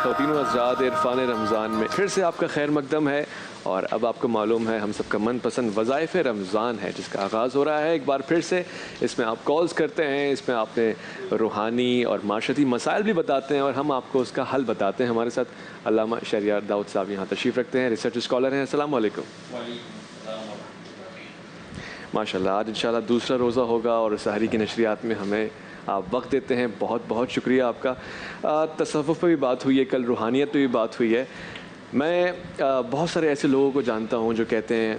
خواتین و حضرات، عرفان رمضان میں پھر سے آپ کا خیر مقدم ہے، اور اب آپ کو معلوم ہے ہم سب کا من پسند وظائف رمضان ہے جس کا آغاز ہو رہا ہے ایک بار پھر سے۔ اس میں آپ کالز کرتے ہیں، اس میں آپ نے روحانی اور معاشرتی مسائل بھی بتاتے ہیں اور ہم آپ کو اس کا حل بتاتے ہیں۔ ہمارے ساتھ علامہ شہریار داؤد صاحب یہاں تشریف رکھتے ہیں، ریسرچ اسکالر ہیں۔ السلام علیکم۔ ماشاء اللہ، آج انشاءاللہ دوسرا روزہ ہوگا اور سحری کی نشریات میں ہمیں آپ وقت دیتے ہیں، بہت بہت شکریہ آپ کا۔ تصوف پہ بھی بات ہوئی ہے، کل روحانیت پہ بھی بات ہوئی ہے۔ میں بہت سارے ایسے لوگوں کو جانتا ہوں جو کہتے ہیں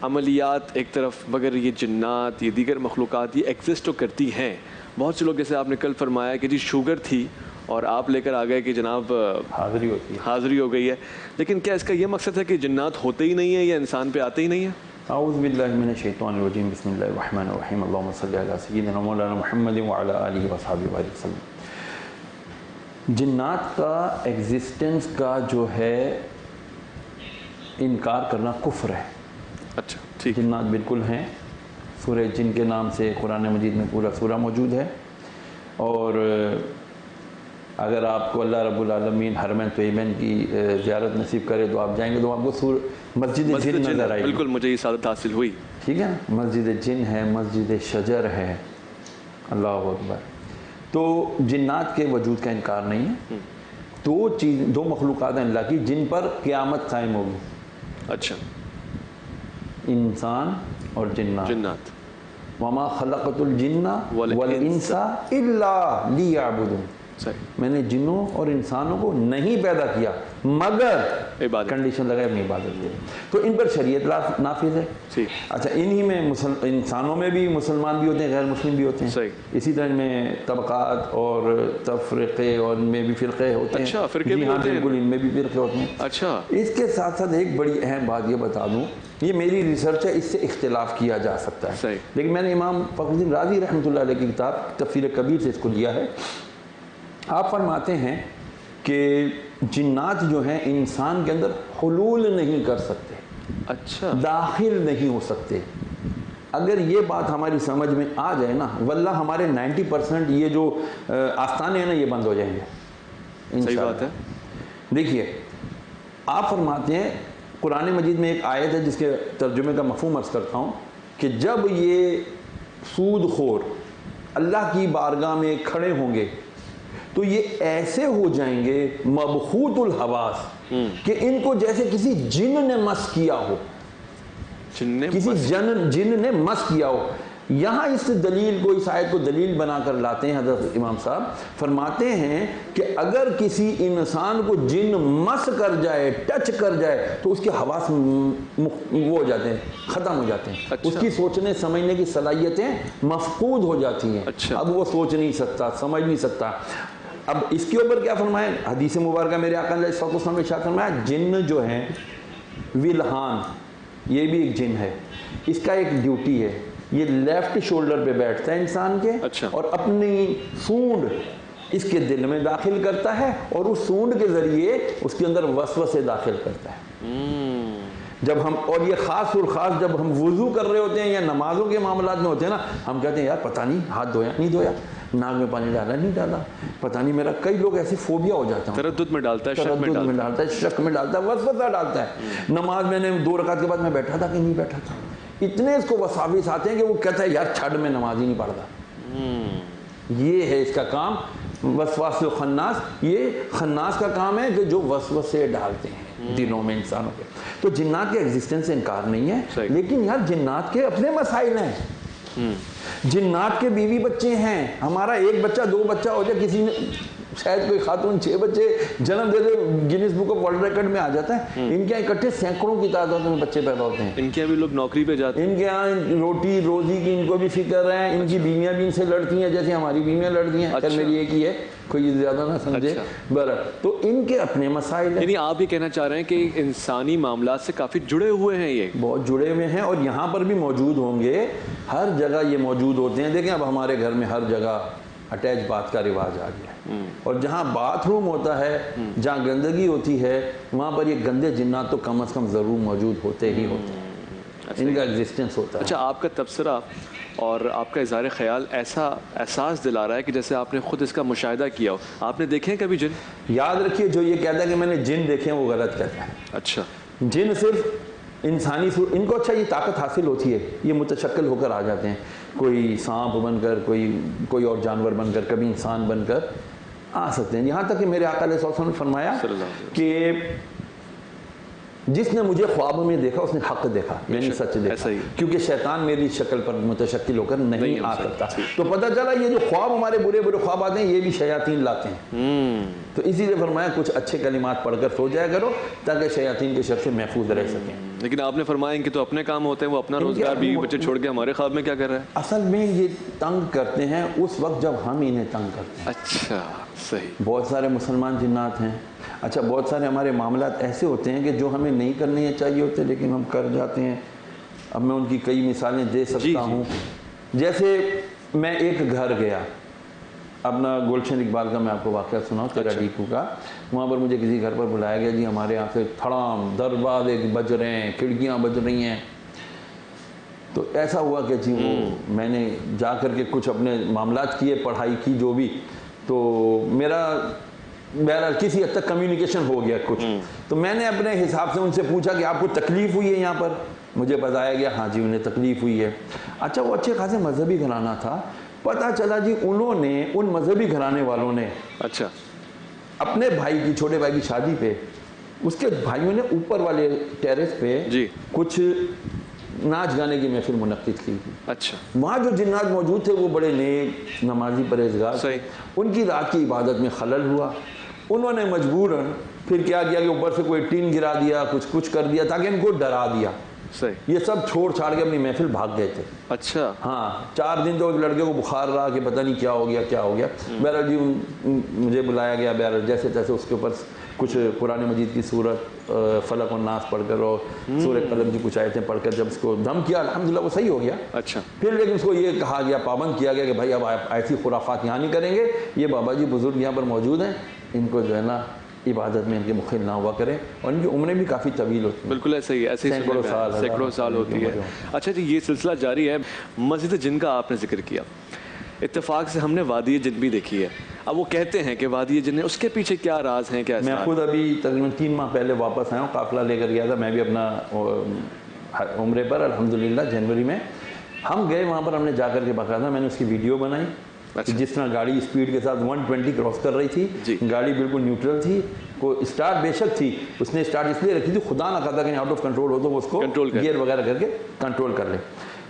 عملیات ایک طرف، مگر یہ جنات، یہ دیگر مخلوقات یہ ایگزسٹ تو کرتی ہیں۔ بہت سے لوگ جیسے آپ نے کل فرمایا کہ جی شوگر تھی اور آپ لے کر آ گئے کہ جناب حاضری ہوتی ہے، حاضری ہو گئی ہے، لیکن کیا اس کا یہ مقصد ہے کہ جنات ہوتے ہی نہیں ہیں یا انسان پہ آتے ہی نہیں ہیں؟ اعوذ باللہ من الشیطان الرجیم، بسم اللہ الرحمن الرحیم، اللہم صلی علی سیدنا مولانا محمد وعلی آلہ وصحبہ وسلم۔ جنات کا ایگزسٹنس کا جو ہے انکار کرنا کفر ہے۔ اچھا ٹھیک۔ جنات بالکل ہیں، سورہ جن کے نام سے قرآن مجید میں پورا سورہ موجود ہے، اور اگر آپ کو اللہ رب العالمین حرمین طیبین کی زیارت نصیب کرے تو آپ جائیں گے تو آپ کو مسجد جن نظر آئے گی۔ بالکل، مجھے یہ سعادت حاصل ہوئی۔ ٹھیک ہے نا، مسجد جن ہے، مسجد شجر ہے، اللہ اکبر۔ تو جنات کے وجود کا انکار نہیں ہے۔ دو مخلوقات ہیں اللہ کی جن پر قیامت قائم ہوگی۔ اچھا، انسان اور جنات۔ وما خلقت الجن والانس الا لیعبدون، صحیح، میں نے جنوں اور انسانوں کو نہیں پیدا کیا مگر عبادت، کنڈیشن لگائے اپنی عبادت کے، تو ان پر شریعت نافذ ہے۔ اچھا، انہی میں انسانوں میں بھی مسلمان بھی ہوتے ہیں، غیر مسلم بھی ہوتے ہیں، صحیح، اسی طرح میں طبقات اور تفرقے اور ان میں بھی فرقے ہوتے ہیں۔ اچھا، فرقے بھی ہاں ہوتے ہیں، بالکل، ان میں بھی فرقے ہوتے ہیں۔ اچھا، اس کے ساتھ ساتھ ایک بڑی اہم بات یہ بتا دوں، یہ میری ریسرچ ہے، اس سے اختلاف کیا جا سکتا ہے، صحیح، لیکن میں نے امام فخر الدین رازی رحمۃ اللہ علیہ کی کتاب تفسیر کبیر سے اس کو لیا ہے۔ آپ فرماتے ہیں کہ جنات جو ہیں انسان کے اندر حلول نہیں کر سکتے، اچھا، داخل نہیں ہو سکتے۔ اگر یہ بات ہماری سمجھ میں آ جائے نا، واللہ ہمارے 90% یہ جو آستانے ہیں نا یہ بند ہو جائیں گے۔ صحیح بات ہے۔ دیکھیے، آپ فرماتے ہیں قرآن مجید میں ایک آیت ہے جس کے ترجمے کا مفہوم عرض کرتا ہوں کہ جب یہ سود خور اللہ کی بارگاہ میں کھڑے ہوں گے تو یہ ایسے ہو جائیں گے مبخوت الحواس کہ ان کو جیسے کسی جن نے مس کیا ہو، کسی جن نے مس کیا ہو۔ یہاں اس دلیل کو، اس آیت کو دلیل بنا کر لاتے ہیں حضرت امام صاحب، فرماتے ہیں کہ اگر کسی انسان کو جن مس کر جائے، ٹچ کر جائے تو اس کے حواس وہ ہو جاتے ہیں، ختم ہو جاتے ہیں، اس کی سوچنے سمجھنے کی صلاحیتیں مفقود ہو جاتی ہیں، اب وہ سوچ نہیں سکتا، سمجھ نہیں سکتا۔ اب اس کے اوپر کیا فرمایا حدیث مبارکہ میرے آقا علیہ الصلوۃ والسلام نے ارشاد فرمایا، جن جو ہیں ولہان، یہ بھی ایک جن ہے، اس کا ایک ڈیوٹی ہے، یہ لیفٹ شولڈر پہ بیٹھتا ہے انسان کے، اور اپنی سونڈ اس کے دل میں داخل کرتا ہے اور اس سونڈ کے ذریعے اس کے اندر وسوسے داخل کرتا ہے۔ جب ہم، اور یہ خاص اور خاص جب ہم وضو کر رہے ہوتے ہیں یا نمازوں کے معاملات میں ہوتے ہیں نا، ہم کہتے ہیں یار پتہ نہیں ہاتھ دھویا نہیں دھویا، ناک میں پانی ڈالا نہیں ڈالا، پتہ نہیں میرا، کئی لوگ ایسے فوبیا ہو جاتا ہے، تردد میں ڈالتا ہے، شک میں ڈالتا ہے، وسوسہ ڈالتا ہے۔ نماز میں نے 2 رکعت کے بعد میں بیٹھا تھا کہ نہیں بیٹھا تھا، اتنے اس کو وساوس آتے ہیں کہ وہ کہتا ہے یار چھڑ میں نماز ہی نہیں پڑھتا۔ یہ ہے اس کا کام، وسواس خناس، یہ خناس کا کام ہے کہ جو وسوسے ڈالتے ہیں دلوں میں انسانوں کے۔ تو جنات کے ایگزسٹنس سے انکار نہیں ہے، لیکن یار جنات کے اپنے مسائل ہیں، جنات کے بیوی بچے ہیں۔ ہمارا 1 بچہ 2 بچہ ہو جائے، کسی نے شاید کوئی خاتون 6 بچے جنم دے دے، Guinness book of world record میں آ جاتا ہے۔ ان کے یہاں اکٹھے سینکڑوں کی تعداد میں بچے پیدا ہوتے ہیں۔ ان کے یہاں بھی لوگ نوکری پہ جاتے ہیں، ان کے یہاں روٹی روزی کی ان کو بھی فکر ہے، ان کی بیویاں بھی ان سے لڑتی ہیں جیسے ہماری بیویاں لڑتی ہیں۔ اگر میری ایک ہی ہے، کوئی زیادہ نہ سمجھے، تو ان کے اپنے مسائل ہیں۔ یعنی آپ یہ کہنا چاہ رہے ہیں کہ انسانی معاملات سے کافی جڑے ہوئے ہیں، یہ بہت جڑے ہوئے ہیں، اور یہاں پر بھی موجود ہوں گے، ہر جگہ یہ موجود ہوتے ہیں۔ دیکھیں اب ہمارے گھر میں ہر جگہ اٹیچ باتھ کا رواج آ گیا ہے، اور جہاں باتھ روم ہوتا ہے، جہاں گندگی ہوتی ہے، وہاں پر یہ گندے جنات تو کم از کم ضرور موجود ہوتے ہی ہوتے ہیں، ان کا ایگزسٹنس ہوتا ہے۔ اچھا، آپ کا تبصرہ اور آپ کا اظہار خیال ایسا احساس دلا رہا ہے کہ جیسے آپ نے خود اس کا مشاہدہ کیا ہو. آپ نے دیکھے ہیں کبھی جن؟ یاد رکھیے جو یہ کہتا ہے کہ میں نے جن دیکھے ہیں وہ غلط کہتا ہے. اچھا. جن صرف انسانی ان کو اچھا یہ طاقت حاصل ہوتی ہے, یہ متشکل ہو کر آ جاتے ہیں, کوئی سانپ بن کر, کوئی اور جانور بن کر, کبھی انسان بن کر آ سکتے ہیں. یہاں تک کہ میرے آقا علیہ الصلوۃ والسلام نے فرمایا کہ جس نے مجھے خواب میں دیکھا اس نے حق دیکھا, یعنی سچ دیکھا, کیونکہ شیطان میری شکل پر متشکل ہو کر نہیں آ سکتا. تو پتہ چلا یہ جو خواب ہمارے برے برے خواب آتے ہیں یہ بھی شیاطین لاتے ہیں. تو اسی لیے فرمایا کچھ اچھے کلمات پڑھ کر سو جایا کرو تاکہ شیاطین کے شر سے محفوظ رہ سکیں. لیکن آپ نے فرمایا ان کے تو اپنے کام ہوتے ہیں, وہ اپنا روزگار بیوی بچے چھوڑ کے ہمارے خواب میں کیا کر رہے ہیں؟ اصل میں یہ تنگ کرتے ہیں اس وقت جب ہم انہیں تنگ کرتے ہیں. اچھا صحیح. بہت سارے مسلمان جنات ہیں. اچھا بہت سارے ہمارے معاملات ایسے ہوتے ہیں کہ جو ہمیں نہیں کرنے چاہیے ہوتے لیکن ہم کر جاتے ہیں. اب میں ان کی کئی مثالیں دے سکتا ہوں. جیسے میں ایک گھر گیا, اپنا گلشن اقبال کا میں آپ کو واقعہ سناؤں, تیرا ڈیکو کا. وہاں پر مجھے کسی گھر پر بلایا گیا, جی ہمارے یہاں سے تھڑام دروازے بج رہے ہیں, کھڑکیاں بج رہی ہیں. تو ایسا ہوا کہ جی وہ میں نے جا کر کے کچھ اپنے معاملات کیے, پڑھائی کی جو بھی, تو میرا بہرحال کسی حد تک کمیونیکیشن ہو گیا کچھ. تو میں نے اپنے حساب سے ان سے پوچھا کہ آپ کو تکلیف ہوئی ہے یہاں پر؟ مجھے بتایا گیا ہاں جی انہیں تکلیف ہوئی ہے. اچھا وہ اچھے خاصے مذہبی گھرانہ تھا. پتہ چلا جی انہوں نے, ان مذہبی گھرانے والوں نے, اچھا, اپنے بھائی کی, چھوٹے بھائی کی شادی پہ اس کے بھائیوں نے اوپر والے ٹیرس پہ کچھ ناچ گانے کی محفل منعقد کی تھی. اچھا. وہاں جو جنات موجود تھے وہ بڑے نیک نمازی پرہیزگار تھے. ان کی رات کی عبادت میں خلل ہوا. انہوں نے مجبوراً پھر کیا کیا کہ اوپر سے کوئی ٹین گرا دیا, کچھ کر دیا تاکہ ان کو ڈرا دیا. صحیح. یہ سب چھوڑ چھاڑ کے اپنی محفل بھاگ گئے تھے. اچھا. ہاں 4 دن تو ایک لڑکے کو بخار رہا کہ پتہ نہیں کیا ہو گیا. بہرحال جی مجھے بلایا گیا. بہرحال جیسے تیسے اس کے اوپر کچھ قرآن مجید کی سورت فلق و ناس پڑھ کر اور سورہ قلم کی کچھ آیتیں پڑھ کر جب اس کو دم کیا الحمدللہ وہ صحیح ہو گیا. اچھا. پھر لیکن اس کو یہ کہا گیا, پابند کیا گیا کہ بھائی اب ایسی خرافات یہاں نہیں کریں گے. یہ بابا جی بزرگ یہاں پر موجود ہیں, ان کو جو ہے نا عبادت میں ان کے مخل نہ ہوا کریں. اور ان کی عمریں بھی کافی طویل ہوتی ہیں. بالکل ایسے ہی, سینکڑوں سال ہوتی ہے. اچھا جی یہ سلسلہ جاری ہے. مسجد جن کا آپ نے ذکر کیا, اتفاق سے ہم نے وادی جن بھی دیکھی ہے. اب وہ کہتے ہیں کہ وادی جن ہے, اس کے پیچھے کیا راز ہیں, کیا؟ میں خود ابھی تقریباً 3 ماہ پہلے واپس آیا ہوں, قافلہ لے کر گیا تھا میں بھی اپنا عمرے پر الحمدللہ جنوری میں. ہم گئے وہاں پر, ہم نے جا کر کے باقاعدہ میں نے اس کی ویڈیو بنائی. جس طرح گاڑی اسپیڈ کے ساتھ 120 کراس کر رہی تھی, گاڑی بالکل نیوٹرل تھی. کوئی اسٹارٹ بے شک تھی, اس نے اسٹارٹ اس لیے رکھی تھی خدا نہ کہتا کہ آؤٹ آف کنٹرول ہو تو وہ اس کو گیئر وغیرہ کر کے کنٹرول کر لے.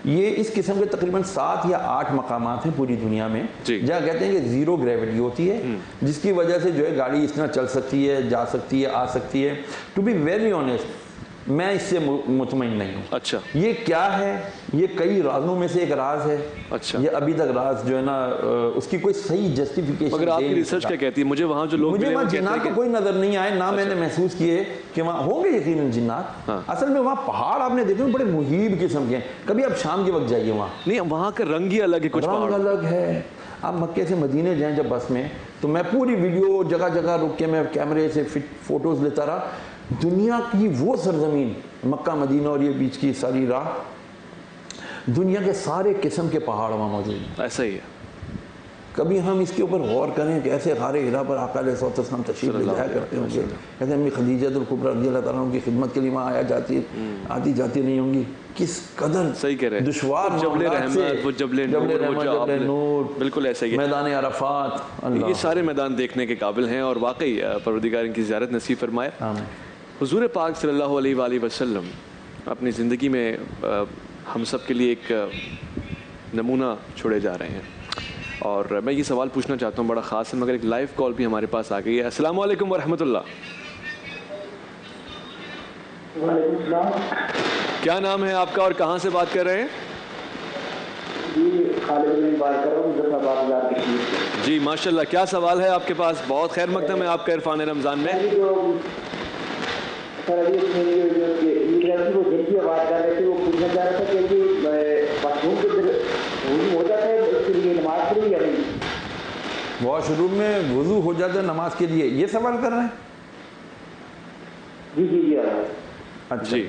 یہ اس قسم کے تقریباً 7 یا 8 مقامات ہیں پوری دنیا میں جہاں کہتے ہیں کہ زیرو گریوٹی ہوتی ہے, جس کی وجہ سے جو ہے گاڑی اس طرح چل سکتی ہے, جا سکتی ہے, آ سکتی ہے. ٹو بی ویری آنیسٹ میں اس سے مطمئن نہیں ہوں. اچھا. یہ کیا ہے؟ یہ کئی رازوں میں سے ایک راز ہے. اچھا. یہ ابھی تک راز جو ہے نا اس کی کوئی صحیح جسٹیفیکیشن, مگر آپ کی ریسرچ کیا کہتی ہے؟ مجھے وہاں جو لوگ مجھے وہاں جنات تو کوئی نظر نہیں آئے, نہ میں نے محسوس کیے کہ وہاں ہوں گے یقیناً جنات. اصل میں وہاں پہاڑ آپ نے دیکھے بڑے مہیب قسم کے ہیں. کبھی آپ شام کے وقت جائیے وہاں, نہیں وہاں کا رنگ ہی الگ ہے, کچھ رنگ الگ ہے. آپ مکے سے مدینے جائیں جب بس میں, تو میں پوری ویڈیو جگہ جگہ رک کے میں کیمرے سے فوٹوز لیتا رہا. دنیا کی وہ سرزمین مکہ مدینہ اور یہ بیچ کی ساری راہ, دنیا کے سارے قسم کے پہاڑ وہاں موجود ہیں. ایسا ہی ہے. کبھی ہم اس کے اوپر غور کریں کہ ایسے غار ہرا پر آقا علیہ الصلوۃ والسلام تشریف لے جایا کرتے ہوں گے. کہتے ہیں امی خدیجہ الکبریٰ رضی اللہ تعالیٰ عنہ کی خدمت کے لیے وہاں آتی جاتی نہیں ہوں گی. کس قدر دشوار جبل رحمت, وہ جبل نور, بالکل ایسا ہی ہے. میدان عرفات, یہ سارے میدان دیکھنے کے قابل ہیں, اور واقعی پروردگار ان کی زیارت نصیب فرمائے. حضور پاک صلی اللہ علیہ وآلہ وسلم اپنی زندگی میں ہم سب کے لیے ایک نمونہ چھوڑے جا رہے ہیں, اور میں یہ سوال پوچھنا چاہتا ہوں بڑا خاص ہے, مگر ایک لائیو کال بھی ہمارے پاس آ گئی ہے. السلام علیکم ورحمۃ اللہ. وعلیکم السلام. کیا نام ہے آپ کا اور کہاں سے بات کر رہے ہیں؟ جی خالد بن بات کر رہا ہوں. جی ماشاء اللہ, کیا سوال ہے آپ کے پاس؟ بہت خیر مقدم ہے آپ کا عرفان رمضان میں. سر ابھی وہ جن کی بات کر رہے تھے, وہ پوچھنا چاہ رہا تھا کہ واش روم کے وضو ہو جاتا ہے اس کے لیے نماز کے لیے یا نہیں؟ واش روم میں وضو ہو جاتا ہے نماز کے لیے, یہ سوال کر رہے ہیں؟ جی جی جی. اچھا جی.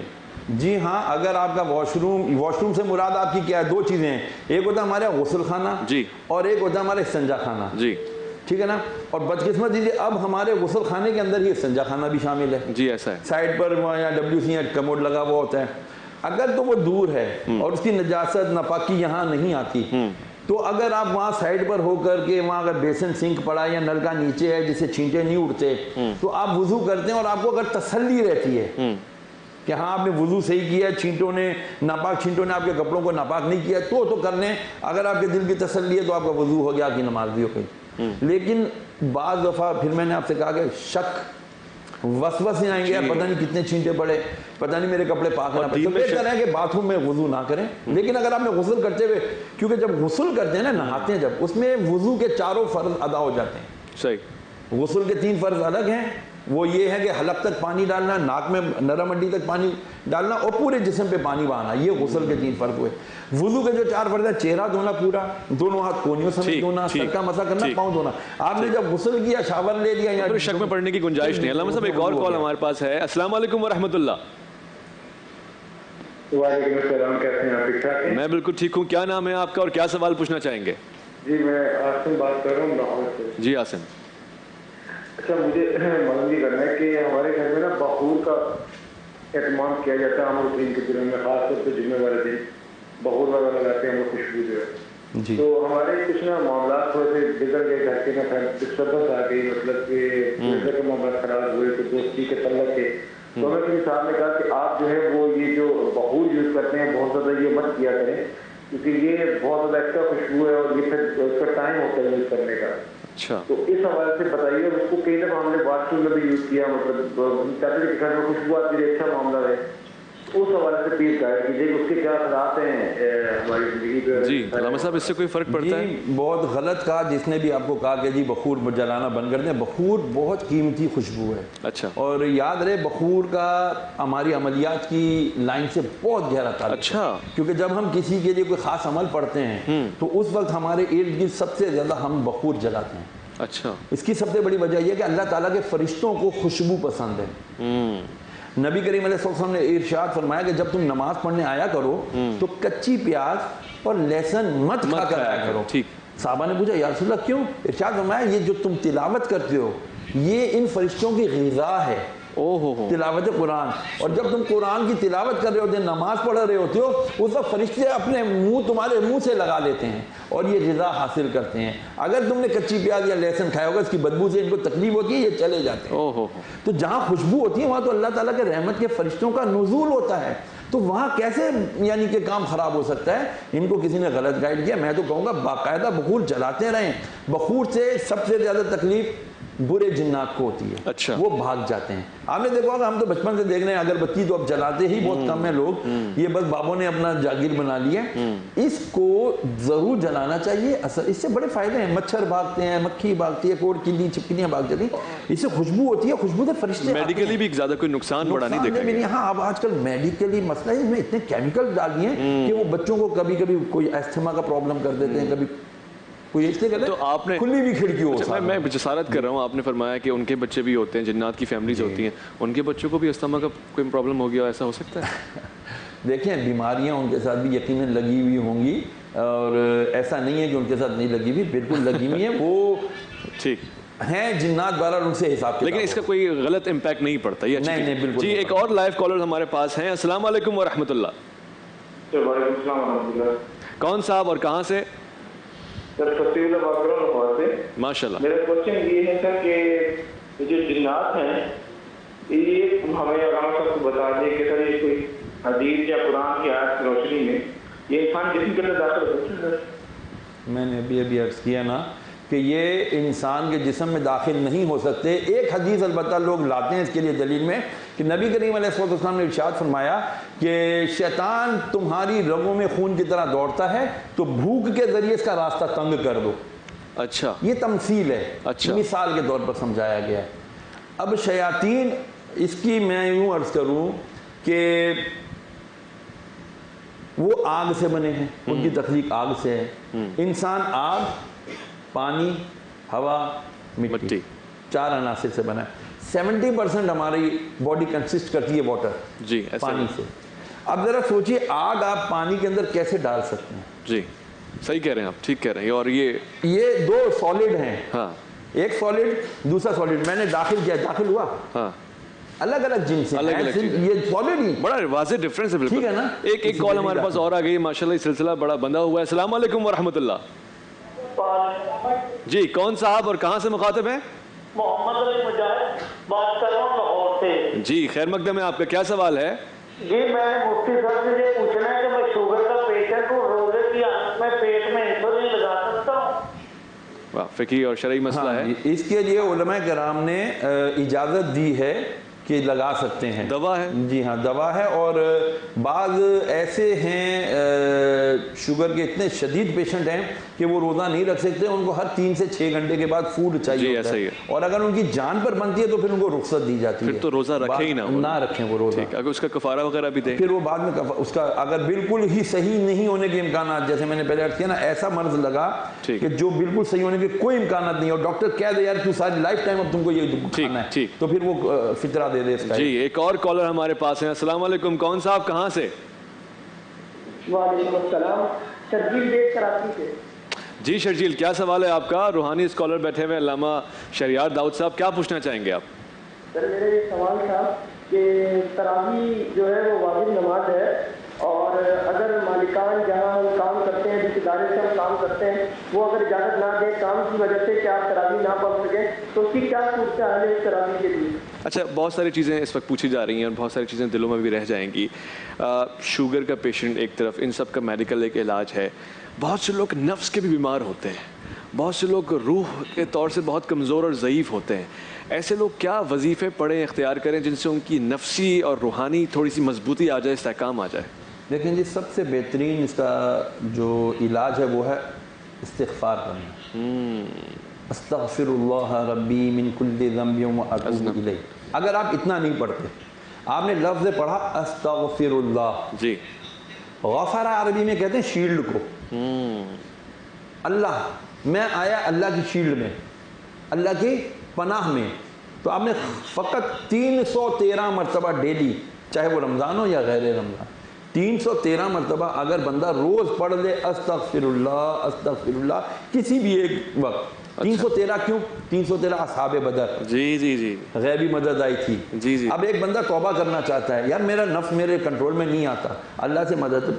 جی ہاں، اگر آپ کا واش روم سے مراد آپ کی کیا ہے؟ دو چیزیں ہیں، ایک ہوتا ہے ہمارے غسل خانہ جی، اور ایک ہوتا ہے ہمارے استنجا خانہ، جی ٹھیک ہے نا؟ اور بدقسمت دیجیے اب ہمارے غسل خانے کے اندر ہی استنجا خانہ بھی شامل ہے، جی ایسا ہے، سائڈ پر یا WC یا کموڈ لگا ہوا ہوتا ہے. اگر تو وہ دور ہے اور اس کی نجاست ناپاکی یہاں نہیں آتی، تو اگر آپ وہاں سائڈ پر ہو کر کے وہاں اگر بیسن سنک پڑا ہے یا نل کا نیچے ہے جسے چھینٹے نہیں اڑتے، تو آپ وضو کرتے ہیں اور آپ کو اگر تسلی رہتی ہے کہ ہاں آپ نے وضو صحیح کیا، چھینٹوں نے ناپاک چھینٹوں نے آپ کے کپڑوں کو ناپاک نہیں کیا، تو کر لیں. اگر آپ کے دل کی تسلی ہے تو آپ کا وضو ہو گیا، آپ کی نماز بھی ہو گئی. لیکن بعض دفعہ پھر میں نے آپ سے کہا کہ شک وسوسے آئیں گے، پتہ نہیں کتنے چھینٹے پڑے، پتہ نہیں میرے کپڑے پاک نہ پڑے، تو بہتر ہے کہ باتھ روم میں وضو نہ کریں. لیکن اگر آپ نے غسل کرتے ہوئے، کیونکہ جب غسل کرتے ہیں نا، نہاتے ہیں جب، اس میں وضو کے چاروں فرض ادا ہو جاتے ہیں. صحیح. غسل کے 3 فرض الگ ہیں، وہ یہ ہے کہ حلق تک پانی ڈالنا، ناک میں نرم ہڈی تک پانی ڈالنا اور پورے جسم پہ پانی بہانا، یہ غسل کے 3 فرض ہوئے. وضو کے جو 4 فرض ہیں، چہرہ دھونا پورا، دونوں ہاتھ کونیوں سمیت دھونا، سر کا مسح کرنا، پاؤں دھونا. آپ نے جب غسل کیا، شاور لے لیا، یا شک میں پڑنے کی گنجائش نہیں. علامہ صاحب ایک اور کال ہمارے پاس ہے. السلام علیکم ورحمۃ اللہ. وعلیکم السلام، کیسے ہیں آپ؟ ٹھیک ٹھاک ہیں؟ میں بالکل ٹھیک ہوں. کیا نام ہے آپ کا اور کیا سوال پوچھنا چاہیں گے؟ جی میں عاصم بات کر رہا ہوں لاہور سے. جی عاصم. اچھا، مجھے معلوم یہ کرنا ہے کہ ہمارے گھر میں نا بخور کا اہتمام کیا جاتا ہے عام الدین کے دنوں میں، خاص طور پہ جمعے والے دن بخور وغیرہ لگاتے ہیں ہم لوگ، خوشبو جو ہے. تو ہمارے کچھ نا معاملات تھوڑے سے بگڑ گئے، گھر کے نا ڈسٹربنس آ گئی، مطلب کہ گھر کے معاملات خراب ہوئے، تو دوستی کے تعلق کے. تو ہمیں کسی صاحب نے کہا کہ آپ جو ہے وہ یہ جو بخور یوز کرتے ہیں بہت زیادہ یہ مت کیا کریں، کیونکہ یہ بہت زیادہ ایکسٹرا خوشبو ہے اور یہ پھر اس کا ٹائم ہوتا ہے یوز کرنے کا. اچھا، تو اس حوالے سے بتائیے. اس کو کئی دفعہ ہم نے واش روم میں بھی یوز کیا، مطلب چاہتے کہ گھر میں خوشبو آتی ہے، اچھا معاملہ ہے. اس حوالے سے پلیز گائیڈ کیجیے کہ اس کے کیا اثرات ہیں ہماری زندگی پہ. جی علامہ صاحب اس سے کوئی فرق پڑتا ہے؟ بہت غلط کہا جس نے بھی آپ کو کہا کہ جی بخور جلانا بند کر دیں. بخور بہت قیمتی خوشبو ہے. اچھا. اور یاد رہے بخور کا ہماری عملیات کی لائن سے بہت گہرا تعلق ہے. اچھا. کیونکہ جب ہم کسی کے لیے کوئی خاص عمل پڑھتے ہیں تو اس وقت ہمارے ارد گرد سب سے زیادہ ہم بخور جلاتے ہیں. اچھا. اس کی سب سے بڑی وجہ یہ کہ اللہ تعالیٰ کے فرشتوں کو خوشبو پسند ہے. نبی کریم علیہ السلام نے ارشاد فرمایا کہ جب تم نماز پڑھنے آیا کرو تو کچی پیاز اور لہسن مت کھا کر آیا کرو. صحابہ نے پوچھا یا رسول اللہ کیوں؟ ارشاد فرمایا یہ جو تم تلاوت کرتے ہو یہ ان فرشتوں کی غذا ہے، تلاوت قرآن. اور جب تم قرآن کی تلاوت کر رہے ہوتے ہیں، نماز پڑھ رہے ہوتے ہو، اس وقت فرشتے اپنے منہ تمہارے منہ سے لگا لیتے ہیں اور یہ غذا حاصل کرتے ہیں. اگر تم نے کچی پیاز یا لہسن کھایا ہوگا، اس کی بدبو سے ان کو تکلیف ہوتی ہے، یہ چلے جاتے ہیں. تو جہاں خوشبو ہوتی ہے وہاں تو اللہ تعالیٰ کے رحمت کے فرشتوں کا نزول ہوتا ہے. تو وہاں کیسے یعنی کہ کام خراب ہو سکتا ہے؟ ان کو کسی نے غلط گائیڈ کیا. میں تو کہوں گا باقاعدہ بخور جلاتے رہیں. بخور سے سب سے زیادہ تکلیف برے جنات کو ہوتی ہے. اچھا. وہ بھاگ جاتے ہیں. آپ نے دیکھا ہوگا ہم تو بچپن سے دیکھ رہے ہیں اگربتی تو اب جلاتے ہی بہت کم ہیں لوگ، یہ بس بابوں نے اپنا جاگیر بنا لیا. اس کو ضرور جلانا چاہیے. اس سے بڑے فائدے ہیں. مچھر بھاگتے ہیں، مکھی بھاگتی ہے، کوڑ کلی چھپکلیاں بھاگ جاتی ہیں. اس سے خوشبو ہوتی ہے، خوشبو سے فرشتے میڈیکلی بھی زیادہ کوئی نقصان بڑا نہیں دیکھا گیا. ہاں اب آج کل میڈیکلی مسئلہ ہے، اس میں اتنے کیمیکل ڈال دیے ہیں کہ وہ بچوں کو کبھی کبھی کوئی ایستھما کا پرابلم کر دیتے ہیں، کبھی کوئی اس لیے تو آپ نے کھلی بھی کھڑکی ہو. میں جسارت کر رہا ہوں. آپ نے فرمایا کہ ان کے بچے بھی ہوتے ہیں، جنات کی فیملیز ہوتی ہیں، ان کے بچوں کو بھی استھما کا کوئی پرابلم ہو گیا، ایسا ہو سکتا ہے؟ دیکھیں بیماریاں ان کے ساتھ بھی یقیناً لگی ہوئی ہوں گی، اور ایسا نہیں ہے کہ ان کے ساتھ نہیں لگی ہوئی، بالکل لگی ہوئی ہیں. وہ ٹھیک ہیں جنات بہرحال ان سے حساب، لیکن اس کا کوئی غلط امپیکٹ نہیں پڑتا. نہیں بالکل. جی ایک اور لائیو کالر ہمارے پاس ہیں. السلام علیکم ورحمۃ اللہ. وعلیکم السلام ورحمۃ اللہ. کون صاحب اور کہاں سے؟ سر فتح اللہ بات کر رہا ہوں لاہور سے. ماشاء اللہ. میرا کوشچن یہ ہے سر کہ جو جنات ہیں یہ ہمیں علامہ صاحب کو بتا دیں کہ سر یہ کوئی حدیث یا قرآن کی آیت کی روشنی میں یہ انسان جسم کے اندر داخل ہو سکتا ہے؟ میں نے ابھی عرض کیا نا کہ یہ انسان کے جسم میں داخل نہیں ہو سکتے. ایک حدیث البتہ لوگ لاتے ہیں اس کے لیے دلیل میں کہ نبی کریم علیہ السلام نے ارشاد فرمایا کہ شیطان تمہاری رگوں میں خون کی طرح دوڑتا ہے تو بھوک کے ذریعے اس کا راستہ تنگ کر دو. اچھا. یہ تمثیل ہے. اچھا. مثال کے طور پر سمجھایا گیا ہے. اب شیاطین اس کی میں یوں عرض کروں کہ وہ آگ سے بنے ہیں، ان کی تخلیق آگ سے ہے. انسان آگ، پانی، ہوا، مٹی، 4 عناصر سے بنا ہے. 70% ہماری باڈی کنسسٹ کرتی ہے واٹر، جی پانی سے. اب ذرا سوچیے آگ آپ پانی کے اندر کیسے ڈال سکتے ہیں؟ جی صحیح کہہ رہے ہیں آپ، ٹھیک کہہ رہے ہیں. اور یہ دو سالڈ ہیں، ہاں ایک سالڈ دوسرا سالڈ، میں نے داخل کیا، داخل ہوا، ہاں الگ الگ جنس ہیں، یہ سالڈ ہی بڑا واضح ڈفرینس ہے بالکل. ٹھیک ہے نا. ایک کال ہمارے پاس اور آ گئی ماشاءاللہ، یہ سلسلہ بڑا بندہ ہوا ہے. السلام علیکم ورحمۃ اللہ. جی کون صاحب اور کہاں سے مخاطب ہیں؟ محمد علی مجاہد بات کر رہا ہوں لاہور سے. جی خیر مقدم ہے، آپ کا کیا سوال ہے؟ جی میں مفتی صاحب سے یہ پوچھنا ہے کہ میں شوگر کا پیشنٹ ہوں، روزے کی حالت میں پیٹ میں انسولین لگا سکتا ہوں؟ فقہی اور شرعی مسئلہ ہے. اس کے لیے علماء کرام نے اجازت دی ہے کہ لگا سکتے ہیں. دوا ہے؟ جی ہاں دوا ہے. اور بعض ایسے ہیں شوگر کے اتنے شدید پیشنٹ ہیں کہ وہ روزہ نہیں رکھ سکتے، ان کو ہر 3 سے 6 گھنٹے کے بعد فوڈ چاہیے ہوتا ہے، اور اگر ان کی جان پر بنتی ہے تو پھر ان کو رخصت دی جاتی ہے. پھر تو روزہ رکھے ہی نہ رکھیں وہ روزہ. اگر اس کا کفارہ وغیرہ بھی دیں پھر وہ بعد میں اس کا اگر بالکل ہی صحیح نہیں ہونے کے امکانات، جیسے میں نے پہلے عرض کیا نا، ایسا مرض لگا کہ جو بالکل صحیح ہونے کے کوئی امکانات نہیں، اور ڈاکٹر کہہ دے یار تو ساری لائف ٹائم اب تم کو یہ کھانا ہے، تو پھر وہ فطرہ دے دے اس کا. جی ایک اور کالر ہمارے پاس ہیں. السلام علیکم، کون صاحب کہاں سے؟ وعلیکم السلام، شرجیل بیگ کراچی سے. جی شرجیل کیا سوال ہے آپ کا؟ روحانی اسکالر بیٹھے ہوئے علامہ شہریار داؤد صاحب، کیا پوچھنا چاہیں گے آپ؟ سر میرا یہ سوال تھا کہ تراویح جو ہے وہ واجب نماز ہے، اور اگر مالکان جہاں ہم کام کرتے ہیں، جس ادارے سے ہم کام کرتے ہیں، وہ اگر اجازت نہ دیں کام کی وجہ سے کہ آپ تراویح نہ پڑھ سکیں، تو اس کی کیا صورتحال ہے اس تراویح کے لیے؟ اچھا بہت ساری چیزیں اس وقت پوچھی جا رہی ہیں اور بہت ساری چیزیں دلوں میں بھی رہ جائیں گی. شوگر کا پیشنٹ ایک طرف، ان سب کا میڈیکل ایک علاج ہے. بہت سے لوگ نفس کے بھی بیمار ہوتے ہیں، بہت سے لوگ روح کے طور سے بہت کمزور اور ضعیف ہوتے ہیں. ایسے لوگ کیا وظیفے پڑھیں، اختیار کریں جن سے ان کی نفسی اور روحانی تھوڑی سی مضبوطی آ جائے، استحکام آ جائے؟ دیکھیں جی سب سے بہترین اس کا جو علاج ہے وہ ہے استغفار کرنا. استغفر اللہ ربی من کل ذنب واتوب الیہ. اگر آپ اتنا نہیں پڑھتے، آپ نے لفظ پڑھا استغفر اللہ، جی غفر عربی میں کہتے ہیں شیلڈ کو. اللہ، میں آیا اللہ کی شیلڈ میں، اللہ کی پناہ میں. تو آپ نے فقط 313 مرتبہ ڈیلی، چاہے وہ رمضان ہو یا غیر رمضان، 313 مرتبہ اگر بندہ روز پڑھ لے استغفر اللہ کسی بھی ایک وقت. 313 کیوں؟ 313 اصحاب بدر، جی جی جی غیبی مدد آئی تھی. جی جی. اب ایک بندہ توبہ کرنا چاہتا ہے، یار میرا نفس میرے کنٹرول میں نہیں آتا، اللہ سے مدد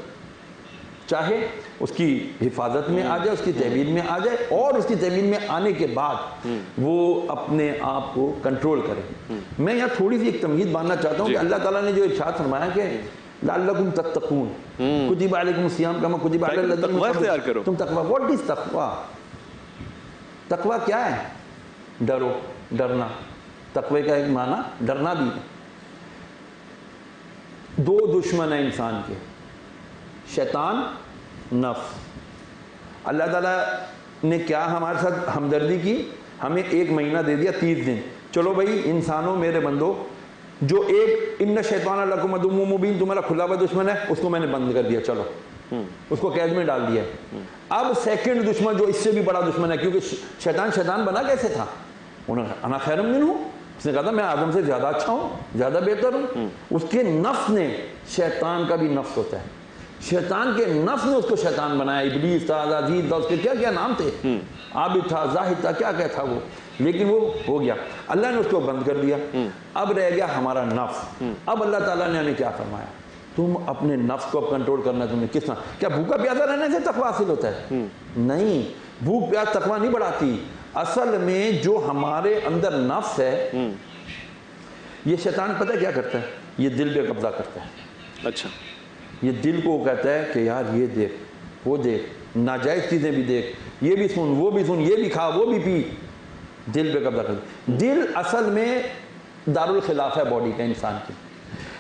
چاہے، اس کی حفاظت میں آ جائے، اس کی تحویل میں آ جائے، اور اس کی تحویل میں آنے کے بعد وہ اپنے آپ کو کنٹرول کرے. میں یہاں تھوڑی سی ایک تمہید باندھنا چاہتا ہوں کہ اللہ تعالیٰ نے جو ارشاد فرمایا کہ لعلکم تتقون کتب علیکم الصیام کما کتب علی الذین تقوی اختیار کرو. تم تقوی، واٹ از تقوی؟ تقوی کیا ہے؟ ڈرو، ڈرنا. تقوی کا ایک معنی ڈرنا بھی ہے. 2 دشمن ہیں انسان کے، شیطان، نفس. اللہ تعالیٰ نے کیا ہمارے ساتھ ہمدردی کی، ہمیں 1 مہینہ دے دیا، 30 دن. چلو بھائی انسانوں، میرے بندو، جو ایک ان شیطان لکم عدو مبین تمہارا کھلا ہوا دشمن ہے، اس کو میں نے بند کر دیا، چلو اس کو قید میں ڈال دیا. اب سیکنڈ دشمن جو اس سے بھی بڑا دشمن ہے، کیونکہ شیطان بنا کیسے تھا؟ انا خیر منہ، اس نے کہا تھا میں آدم سے زیادہ اچھا ہوں، زیادہ بہتر ہوں. اس کے نفس نے، شیطان کا بھی نفس ہوتا ہے، شیطان کے نفس نے اس کو شیطان بنایا. ابلیس تھا، عزازیل تھا، اس کے کیا کیا نام تھے، عابد تھا، زاہد تھا، کیا تھا وہ، لیکن وہ ہو گیا. اللہ نے اس کو بند کر دیا. اب رہ گیا ہمارا نفس. اب اللہ تعالیٰ نے ہمیں کیا فرمایا؟ تم اپنے نفس کو اب کنٹرول کرنا. تمہیں کس طرح؟ کیا بھوکا پیاسا رہنے سے تقوی حاصل ہوتا ہے؟ نہیں، بھوک پیاس تقوی نہیں بڑھاتی. اصل میں جو ہمارے اندر نفس ہے، یہ شیطان پتہ کیا کرتا ہے؟ یہ دل پہ قبضہ کرتا ہے. اچھا، یہ دل کو کہتا ہے کہ یار یہ دیکھ، وہ دیکھ، ناجائز چیزیں بھی دیکھ، یہ بھی سن، وہ بھی سن، یہ بھی کھا، وہ بھی پی. دل پہ قبضہ کرتا ہے. دل اصل میں دارالخلاف ہے باڈی کا، انسان کی.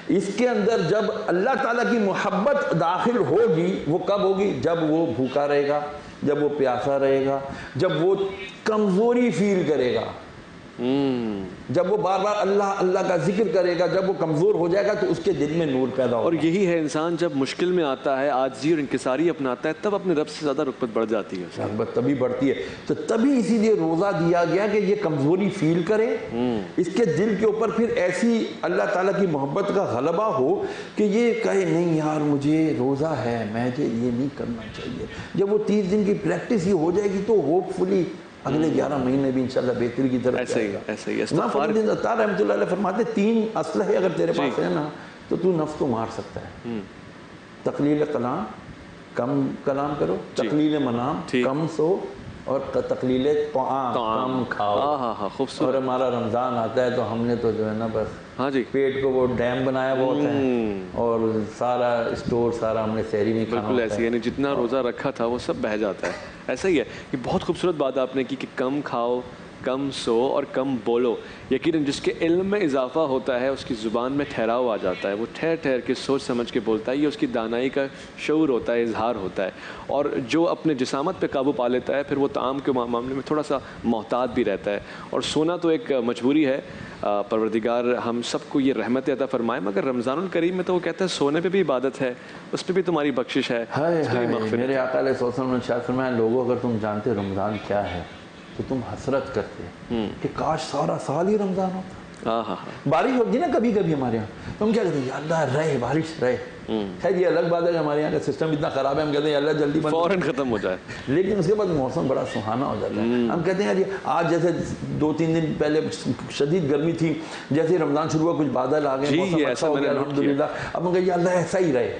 اس کے اندر جب اللہ تعالیٰ کی محبت داخل ہوگی، وہ کب ہوگی؟ جب وہ بھوکا رہے گا، جب وہ پیاسا رہے گا، جب وہ کمزوری فیل کرے گا. جب وہ بار بار اللہ اللہ کا ذکر کرے گا، جب وہ کمزور ہو جائے گا تو اس کے دل میں نور پیدا ہوگا. اور یہی ہے انسان جب مشکل میں آتا ہے، عاجزی اور انکساری اپناتا ہے، تب اپنے رب سے زیادہ رغبت بڑھ جاتی ہے. رغبت تبھی بڑھتی ہے. تو تبھی اسی لیے روزہ دیا گیا کہ یہ کمزوری فیل کرے، اس کے دل کے اوپر پھر ایسی اللہ تعالیٰ کی محبت کا غلبہ ہو کہ یہ کہے نہیں یار مجھے روزہ ہے، مجھے یہ نہیں کرنا چاہیے. جب وہ 30 دن کی پریکٹس ہی ہو جائے گی تو ہوپ فلی اگلے 11 مہینے بھی انشاءاللہ بہتری کی طرف جائے گا. ایسا ہی امام فخر الدین عطار رحمۃ اللہ علیہ فرماتے 3 اسلحے اگر تیرے پاس ہے نا تو تو نفس کو مار سکتا ہے. تقلیل کلام، کم کلام کرو، تقلیل منام، کم سو، اور تقلیل طعام، کم کھاؤ. خوبصورت. اور ہمارا رمضان آتا ہے تو ہم نے تو جو ہے نا بس پیٹ کو وہ ڈیم بنایا ہوا ہوتا ہے اور سارا اسٹور سارا ہم نے سحری میں کھانا. بالکل ایسی، یعنی جتنا روزہ رکھا تھا وہ سب بہہ جاتا ہے. ایسا ہی ہے. یہ بہت خوبصورت بات آپ نے کی کہ کم کھاؤ، کم سو اور کم بولو. یقیناً جس کے علم میں اضافہ ہوتا ہے اس کی زبان میں ٹھہراؤ آ جاتا ہے، وہ ٹھہر ٹھہر کے سوچ سمجھ کے بولتا ہے. یہ اس کی دانائی کا شعور ہوتا ہے، اظہار ہوتا ہے. اور جو اپنے جسامت پہ قابو پا لیتا ہے پھر وہ طعام کے معاملے میں تھوڑا سا محتاط بھی رہتا ہے. اور سونا تو ایک مجبوری ہے. پروردگار ہم سب کو یہ رحمت عطا فرمائے. مگر رمضان الکریم میں تو وہ کہتا ہے سونے پہ بھی عبادت ہے، اس پہ بھی تمہاری بخشش ہے. میرے آقا علیہ السلام نے ارشاد فرمایا لوگوں اگر تم جانتے رمضان کیا ہے تو تم حسرت کرتے کہ کاش سارا سال ہی رمضان ہوتا. بارش ہوتی نا کبھی کبھی ہمارے یہاں تو ہم کیا کہتے ہیں یا اللہ رہے بارش رہے. خیر یہ الگ بات ہے کہ ہمارے یہاں کا سسٹم اتنا خراب ہے، ہم کہتے ہیں یا اللہ جلدی فوراً ختم ہو جائے. لیکن اس کے بعد موسم بڑا سہانا ہو جاتا ہے. ہم کہتے ہیں یار آج جیسے 2-3 دن پہلے شدید گرمی تھی، جیسے رمضان شروع ہوا کچھ بادل آ گئے، موسم اچھا ہو گیا الحمدللہ. اب ہم کہتے ہیں یا اللہ ایسا ہی رہے.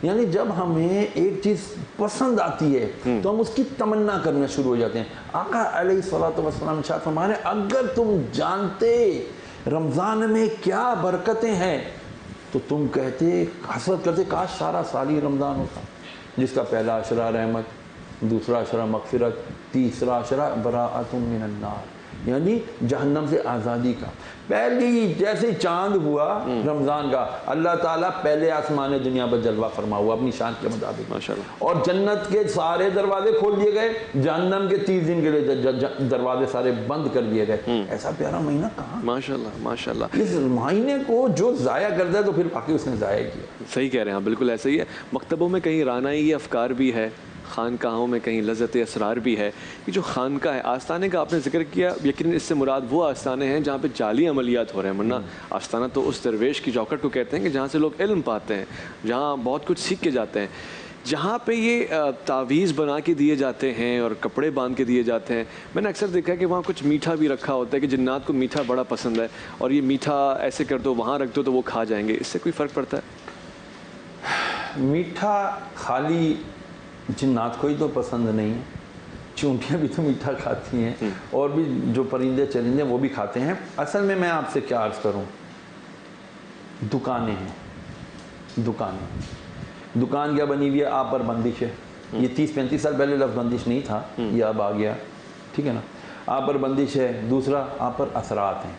یعنی جب ہمیں ایک چیز پسند آتی ہے تو ہم اس کی تمنا کرنا شروع ہو جاتے ہیں. آقا علیہ الصلوۃ والسلام ارشاد فرمانے اگر تم جانتے رمضان میں کیا برکتیں ہیں تو تم کہتے حسرت کرتے کاش سارا سال ہی رمضان ہوتا، جس کا پہلا عشرہ رحمت، دوسرا عشرہ مغفرت، تیسرا عشرہ براءۃ من النار، یعنی جہنم سے آزادی کا. پہلی جیسے چاند ہوا رمضان کا اللہ تعالیٰ پہلے آسمان دنیا پر جلوہ فرما ہوا اپنی شان کے مطابق ماشاءاللہ، اور جنت کے سارے دروازے کھول دیے گئے، جہنم کے 30 دن کے لیے دروازے سارے بند کر دیے گئے. ایسا پیارا مہینہ کہاں ماشاءاللہ ماشاءاللہ. اس مہینے کو جو ضائع کرتا ہے تو پھر باقی اس نے ضائع کیا. صحیح کہہ رہے ہیں، بالکل ایسا ہی ہے. مکتبوں میں کہیں رانائی افکار بھی ہے، خانقاہوں میں کہیں لذت اسرار بھی ہے. یہ جو خانقاہ ہے، آستانے کا آپ نے ذکر کیا، یقیناً اس سے مراد وہ آستانے ہیں جہاں پہ جعلی عملیات ہو رہے ہیں. ورنہ آستانہ تو اس درویش کی چوکھٹ کو کہتے ہیں کہ جہاں سے لوگ علم پاتے ہیں، جہاں بہت کچھ سیکھ کے جاتے ہیں. جہاں پہ یہ تعویذ بنا کے دیے جاتے ہیں اور کپڑے باندھ کے دیے جاتے ہیں، میں نے اکثر دیکھا ہے کہ وہاں کچھ میٹھا بھی رکھا ہوتا ہے کہ جنات کو میٹھا بڑا پسند ہے اور یہ میٹھا ایسے کر دو وہاں رکھ دو تو وہ کھا جائیں گے. اس سے کوئی فرق پڑتا ہے؟ میٹھا خالی جنات کو ہی تو پسند نہیں ہے، چونٹیاں بھی تو میٹھا کھاتی ہیں اور بھی جو پرندے چرندے وہ بھی کھاتے ہیں. اصل میں آپ سے کیا عرض کروں، دکانیں ہیں، دکان کیا بنی ہوئی ہے، آپ پر بندش ہے. یہ 30-35 سال پہلے لفظ بندش نہیں تھا، یہ اب آ گیا، ٹھیک ہے نا. آپ پر بندش ہے. دوسرا آپ پر اثرات ہیں.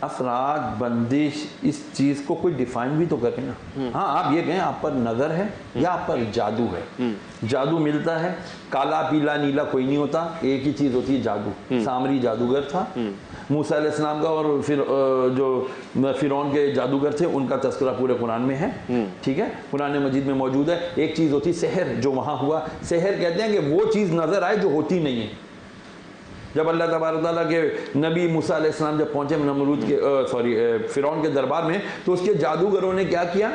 اثرات بندش اس چیز کو کوئی ڈیفائن بھی تو کریں نا. ہاں آپ یہ کہیں آپ پر نظر ہے یا آپ پر جادو ہے. جادو ملتا ہے، کالا پیلا نیلا کوئی نہیں ہوتا، ایک ہی چیز ہوتی ہے جادو. سامری جادوگر تھا، موسیٰ علیہ السلام کا، اور پھر جو فرعون کے جادوگر تھے ان کا تذکرہ پورے قرآن میں ہے، ٹھیک ہے، قرآن مجید میں موجود ہے. ایک چیز ہوتی سحر جو وہاں ہوا. سحر کہتے ہیں کہ وہ چیز نظر آئے جو ہوتی نہیں ہے. جب اللہ تبارک تعالیٰ کے نبی موسیٰ علیہ السلام جب پہنچے نمرود کے فرعون کے دربار میں تو اس کے جادوگروں نے کیا کیا،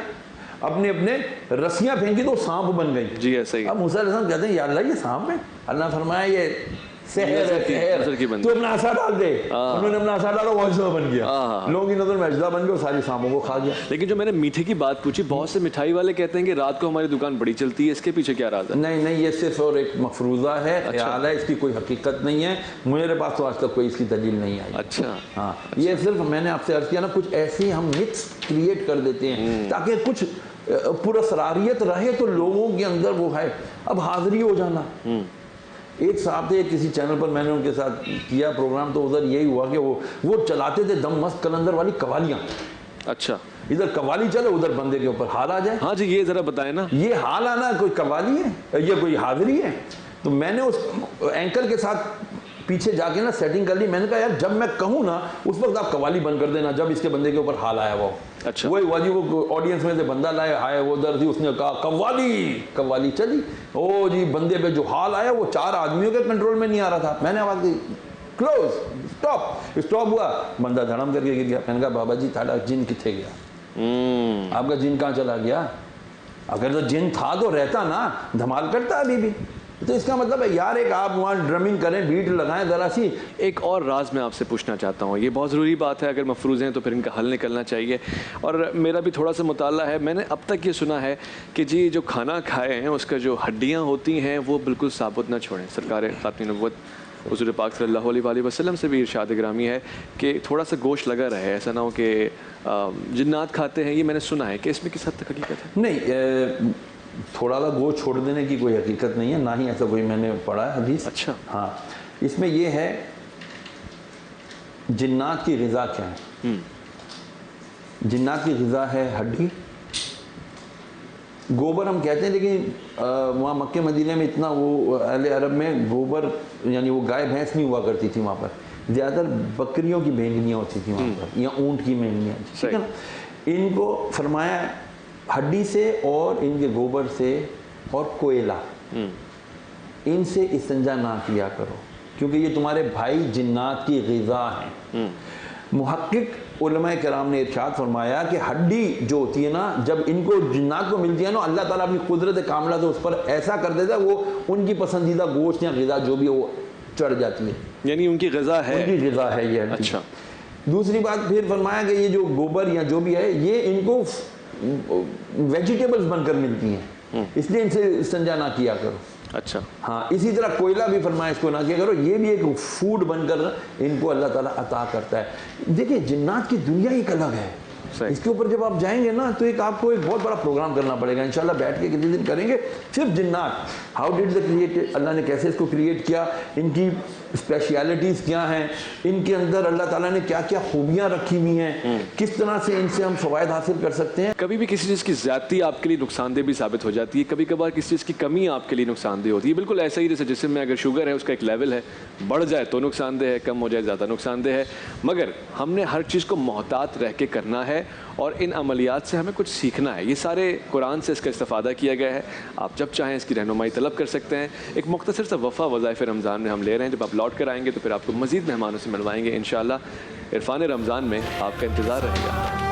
اپنے رسیاں پھینکی تو سانپ بن گئی. جی ایسا ہی. اب موسیٰ علیہ السلام کہتے ہیں یا اللہ یہ سانپ ہے. اللہ فرمایا یہ سحر ہے، تو اپنا عصا ڈال دے. انہوں نے اپنا عصا ڈالا، وہ اجزا بن گیا. لوگوں کی نظر میں اجزا بن گیا، ساری سانپوں کو کھا گیا. لیکن جو میں نے میٹھے کی بات پوچھی، بہت سے مٹھائی والے کہتے ہیں کہ رات کو ہماری دکان بڑی چلتی ہے، اس کے پیچھے کیا راز ہے؟ نہیں یہ صرف اور ایک مفروضہ ہے، خیال ہے، اس کی کوئی حقیقت نہیں ہے. میرے پاس تو آج تک کوئی اس کی دلیل نہیں آئی. اچھا ہاں، یہ صرف میں نے آپ سے عرض کیا نا، کچھ ایسی ہم مکس کریٹ کر دیتے ہیں تاکہ کچھ پراسراریت رہے تو لوگوں کے اندر وہ ہے. اب حاضری ہو جانا. ایک صاحب تھے کسی چینل پر، میں نے ان کے ساتھ کیا پروگرام، تو ادھر یہی ہوا کہ وہ چلاتے تھے دم مست کلندر والی قوالیاں. اچھا، ادھر قوالی چلے ادھر بندے کے اوپر حال آ جائے. ہاں جی، یہ ذرا بتائیں نا، یہ حال آنا کوئی قوالی ہے، یہ کوئی حاضری ہے؟ تو میں نے اس اینکر کے ساتھ پیچھے جا کے نا سیٹنگ کر لی. میں نے کہا یار جب میں کہوں نا اس وقت آپ قوالی بند کر دینا, جب اس کے بندے کے اوپر حال آیا وہ. اچھا. وہی واجی وہ آڈینس میں سے بندہ لائے آئے وہ ادھر تھی, اس نے کہا قوالی چلی. او جی بندے پہ جو حال آیا وہ 4 آدمیوں کے کنٹرول میں نہیں آ رہا تھا. میں نے آواز دی کلوز اسٹاپ ہوا, بندہ دھڑم کر کے گر گیا. میں نے کہا بابا جی تھوڑا جن کتنے گیا, آپ کا جن کہاں چلا گیا؟ اگر تو جن تھا تو رہتا نا, دھمال کرتا ابھی بھی. تو اس کا مطلب ہے یار ایک آپ وہاں ڈرمنگ کریں, بیٹ لگائیں ذرا سی. ایک اور راز میں آپ سے پوچھنا چاہتا ہوں, یہ بہت ضروری بات ہے, اگر مفروض ہیں تو پھر ان کا حل نکلنا چاہیے. اور میرا بھی تھوڑا سا مطالعہ ہے, میں نے اب تک یہ سنا ہے کہ جی جو کھانا کھائے ہیں اس کا جو ہڈیاں ہوتی ہیں وہ بالکل ثابت نہ چھوڑیں. سرکار خاتم نبوت حضور پاک صلی اللہ علیہ وسلم سے بھی ارشاد گرامی ہے کہ تھوڑا سا گوشت لگا رہے, ایسا نہ ہو کہ جنات کھاتے ہیں. یہ میں نے سنا ہے کہ اس میں کس حد تک حقیقت ہے؟ نہیں, تھوڑا سا گوشت چھوڑ دینے کی کوئی حقیقت نہیں ہے, نہ ہی ایسا کوئی میں نے پڑھا ہے حدیث. اچھا. ہاں, اس میں یہ ہے جنات کی غذا کیا ہے. جنات کی غذا ہے ہڈی, گوبر ہم کہتے ہیں, لیکن وہاں مکہ مدینہ میں اتنا وہ اہل عرب میں گوبر یعنی وہ گائے بھینس نہیں ہوا کرتی تھی وہاں پر, زیادہ تر بکریوں کی مینگنیاں ہوتی تھیں وہاں پر, یا اونٹ کی مینگنیاں. ٹھیک ہے نا. ان کو فرمایا ہڈی سے اور ان کے گوبر سے اور کوئلہ, ان سے استنجا نہ کیا کرو کیونکہ یہ تمہارے بھائی جنات کی غذا ہیں. محقق علماء کرام نے ارشاد فرمایا کہ ہڈی جو ہوتی ہے نا, جب ان کو جنات کو ملتی ہے نا, اللہ تعالیٰ اپنی قدرت کاملہ سے اس پر ایسا کر دیتا ہے وہ ان کی پسندیدہ گوشت یا غذا جو بھی ہے وہ چڑھ جاتی ہے, یعنی ان کی غذا ہے, ان کی غذا ہے یہ. اچھا. دوسری بات پھر فرمایا کہ یہ جو گوبر یا جو بھی ہے یہ ان کو ویجیٹیبلز بن کر ملتی ہیں, اس لیے ان سے استنجا نہ کیا کرو. اچھا. ہاں, اسی طرح کوئلہ بھی فرمایا اس کو نہ کیا کرو, یہ بھی ایک فوڈ بن کر ان کو اللہ تعالیٰ عطا کرتا ہے. دیکھیں جنات کی دنیا ایک الگ ہے, اس کے اوپر جب آپ جائیں گے نا تو ایک آپ کو ایک بہت بڑا پروگرام کرنا پڑے گا. انشاءاللہ بیٹھ کے کسی دن کریں گے صرف جنات, ہاؤ ڈیڈ دا کریٹ, اللہ نے کیسے اس کو کریٹ کیا, ان کی اسپیشیلٹیز کیا ہیں, ان کے اندر اللہ تعالیٰ نے کیا کیا خوبیاں رکھی ہوئی ہیں, کس طرح سے ان سے ہم فوائد حاصل کر سکتے ہیں. کبھی بھی کسی چیز کی زیادتی آپ کے لیے نقصان دہ بھی ثابت ہو جاتی ہے, کبھی کبھار کسی چیز کی کمی آپ کے لیے نقصان دہ ہوتی ہے. بالکل ایسا ہی جیسے جسم میں اگر شوگر ہے اس کا ایک لیول ہے, بڑھ جائے تو نقصان دہ ہے, کم ہو جائے زیادہ نقصان دہ ہے. مگر ہم نے ہر چیز کو محتاط رہ کے کرنا ہے اور ان عملیات سے ہمیں کچھ سیکھنا ہے. یہ سارے قرآن سے اس کا استفادہ کیا گیا ہے, آپ جب چاہیں اس کی رہنمائی طلب کر سکتے ہیں. ایک مختصر سا وفا وظائف رمضان میں ہم لے رہے ہیں, جب آپ لوٹ کر آئیں گے تو پھر آپ کو مزید مہمانوں سے ملوائیں گے انشاءاللہ. عرفان رمضان میں آپ کا انتظار رہے گا.